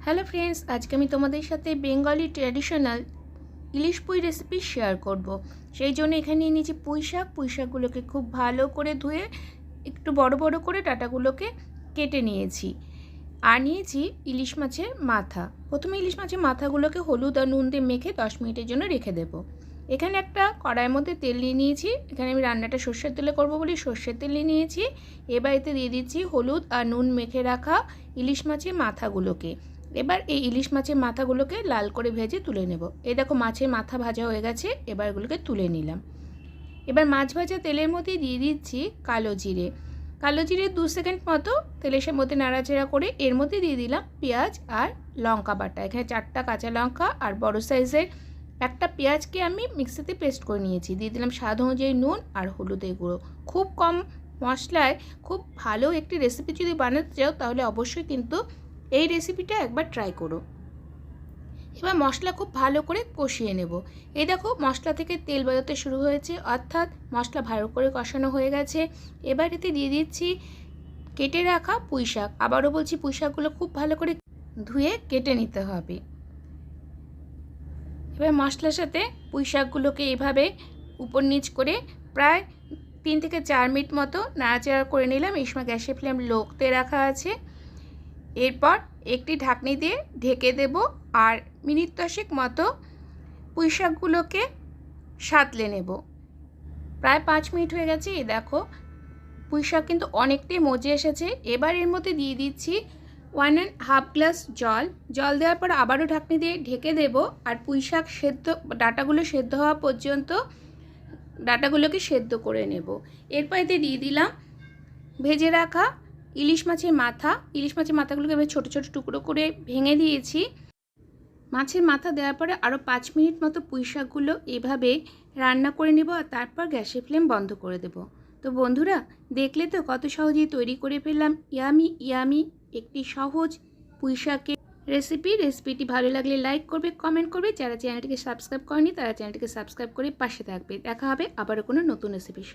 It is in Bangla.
হ্যালো ফ্রেন্ডস, আজকে আমি তোমাদের সাথে বেঙ্গলি ট্র্যাডিশনাল ইলিশ পুঁই রেসিপি শেয়ার করব। সেই জন্য এখানে নিয়ে নিয়েছি পুঁইশাকগুলোকে খুব ভালো করে ধুয়ে একটু বড় বড় করে ডাঁটাগুলোকে কেটে নিয়েছি। আর নিয়েছি ইলিশ মাছের মাথা। প্রথমে ইলিশ মাছের মাথাগুলোকে হলুদ আর নুন দিয়ে মেখে 10 মিনিটের জন্য রেখে দেবো। এখানে একটা কড়াইয়ের মধ্যে তেল নিয়ে নিয়েছি। এখানে আমি রান্নাটা সর্ষের তেলে করবো বলে সর্ষের তেল নিয়ে নিয়েছি। এবার এতে দিয়ে দিচ্ছি হলুদ আর নুন মেখে রাখা ইলিশ মাছের মাথাগুলোকে। এবার এই ইলিশ মাছের মাথাগুলোকে লাল করে ভেজে তুলে নেব। এই দেখো মাছের মাথা ভাজা হয়ে গেছে, এবার এগুলোকে তুলে নিলাম। এবার মাছ ভাজা তেলের মধ্যে দিয়ে দিচ্ছি কালো জিরে 2 সেকেন্ড মতো তেলের মধ্যে নাড়াচাড়া করে এর মধ্যে দিয়ে দিলাম পেঁয়াজ আর লঙ্কা বাটা। এখানে 4টা কাঁচা লঙ্কা আর বড় সাইজের একটা পেঁয়াজকে আমি মিক্সিতে পেস্ট করে নিয়েছি। দিয়ে দিলাম স্বাদ অনুযায়ী নুন আর হলুদের গুঁড়ো। খুব কম মশলায় খুব ভালো একটি রেসিপি যদি বানাতে চাও তাহলে অবশ্যই কিন্তু এই রেসিপিটা একবার ট্রাই করো। এবার মশলা খুব ভালো করে কষিয়ে নেব। এই দেখো মশলা থেকে তেল বেরোতে শুরু হয়েছে, অর্থাৎ মশলা ভালো করে কষানো হয়ে গেছে। এবার এতে দিয়ে দিচ্ছি কেটে রাখা পুঁইশাক। আবারও বলছি পুঁইশাকগুলো খুব ভালো করে ধুয়ে কেটে নিতে হবে। এবার মশলার সাথে পুঁইশাকগুলোকে এইভাবে উপর নিচ করে প্রায় 3 থেকে 4 মিনিট মতো নাড়াচাড়া করে নিলাম। এই সময় গ্যাসের ফ্লেম লোতে রাখা আছে। এরপর একটি ঢাকনি দিয়ে ঢেকে দেব আর মিনিট 10 মতো পুঁইশাকগুলোকে সাঁতলে নেব। প্রায় 5 মিনিট হয়ে গেছে। এই দেখো পুঁইশাক কিন্তু অনেকটাই মজে এসেছে। এবার এর মধ্যে দিয়ে দিচ্ছি 1.5 গ্লাস জল দেওয়ার পর আবারও ঢাকনি দিয়ে ঢেকে দেব আর পুঁইশাক ডাঁটাগুলো সেদ্ধ হওয়া পর্যন্ত ডাঁটাগুলোকে সেদ্ধ করে নেব। এরপর এতে দিয়ে দিলাম ভেজে রাখা ইলিশ মাছের মাথাগুলোকে এবার ছোটো ছোটো টুকরো করে ভেঙে দিয়েছি। মাছের মাথা দেওয়ার পরে আরও 5 মিনিট মতো পুঁইশাকগুলো এভাবে রান্না করে নেব আর তারপর গ্যাসের ফ্লেম বন্ধ করে দেব। তো বন্ধুরা, দেখলে তো কত সহজেই তৈরি করে ফেললাম ইয়ামি একটি সহজ পুঁইশাকের রেসিপিটি ভালো লাগলে লাইক করবে, কমেন্ট করবে। যারা চ্যানেলটিকে সাবস্ক্রাইব করেনি তারা চ্যানেলটিকে সাবস্ক্রাইব করে পাশে থাকবে। দেখা হবে আবারও কোনো নতুন রেসিপির সাথে।